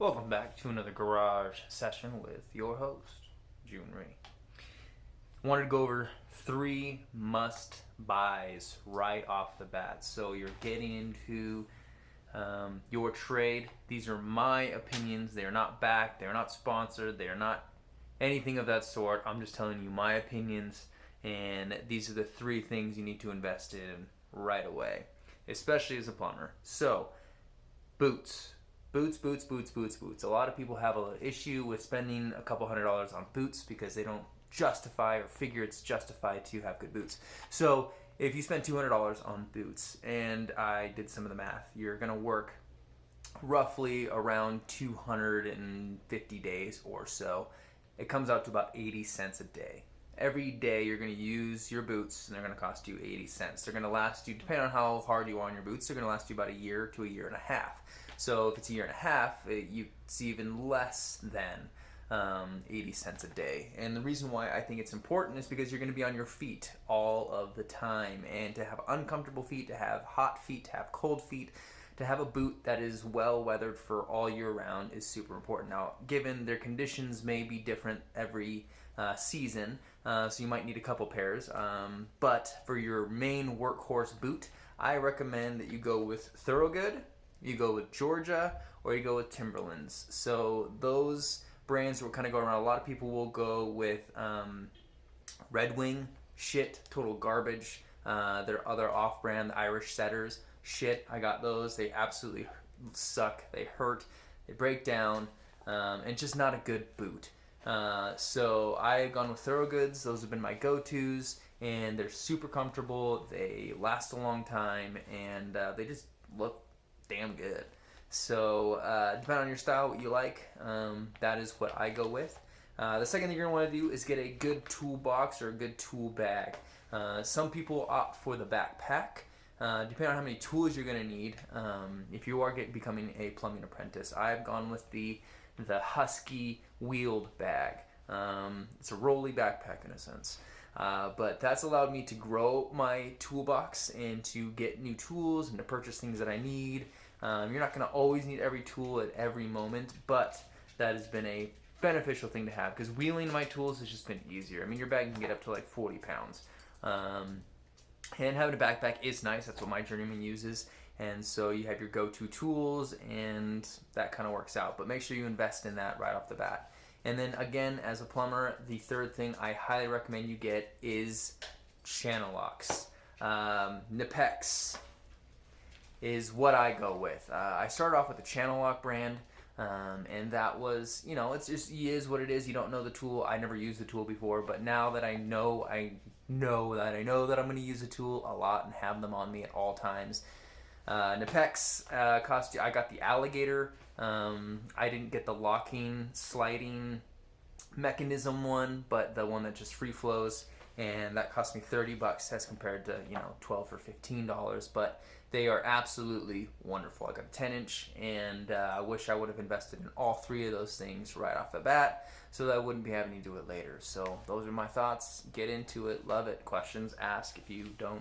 Welcome back to another garage session with your host, June Ree. I wanted to go over 3 must buys right off the bat. So you're getting into your trade. These are my opinions. They are not backed. They are not sponsored. They are not anything of that sort. I'm just telling you my opinions, and these are the 3 things you need to invest in right away, especially as a plumber. So, boots. Boots. A lot of people have an issue with spending a couple $100s on boots because they don't justify or figure it's justified to have good boots. So if you spend $200 on boots, and I did some of the math, you're going to work roughly around 250 days or so. It comes out to about 80 cents a day. Every day you're going to use your boots, and they're going to cost you 80 cents. They're going to last you, depending on how hard you are on your boots, they're going to last you about a year to a year and a half. So if it's a year and a half, it's even less than 80 cents a day. And the reason why I think it's important is because you're going to be on your feet all of the time. And to have uncomfortable feet, to have hot feet, to have cold feet, to have a boot that is well weathered for all year round is super important. Now, given their conditions may be different every season, so you might need a couple pairs. But for your main workhorse boot, I recommend that you go with Thorogood, you go with Georgia, or you go with Timberlands. So those brands will kind of go around. A lot of people will go with Red Wing, shit, total garbage. Their other off-brand, the Irish Setters, shit. I got those. They absolutely suck. They hurt. They break down, and just not a good boot. So I've gone with Thorogoods. Those have been my go-tos, and they're super comfortable. They last a long time, and they just look damn good. So depending on your style, what you like, that is what I go with. The second thing you're going to want to do is get a good toolbox or a good tool bag. Some people opt for the backpack. Depending on how many tools you're going to need, if you are becoming a plumbing apprentice, I've gone with the Huskey Wheel Bag. It's a rolly backpack in a sense. But that's allowed me to grow my toolbox and to get new tools and to purchase things that I need. You're not going to always need every tool at every moment, but that has been a beneficial thing to have because wheeling my tools has just been easier. I mean, your bag can get up to like 40 pounds. And having a backpack is nice. That's what my journeyman uses. And so you have your go-to tools, and that kind of works out. But make sure you invest in that right off the bat. And then again, as a plumber, the third thing I highly recommend you get is channel locks. KNIPEX is what I go with. I started off with the channel lock brand, and that was, it's just, it is what it is. You don't know the tool. I never used the tool before, but now that I know that I'm going to use the tool a lot and have them on me at all times. KNIPEX cost you. I got the alligator. I didn't get the locking, sliding mechanism one, but the one that just free flows, and that cost me $30 as compared to $12 or $15. But they are absolutely wonderful. I got a 10-inch, and I wish I would have invested in all 3 of those things right off the bat, so that I wouldn't be having to do it later. So those are my thoughts. Get into it, love it. Questions, ask. If you don't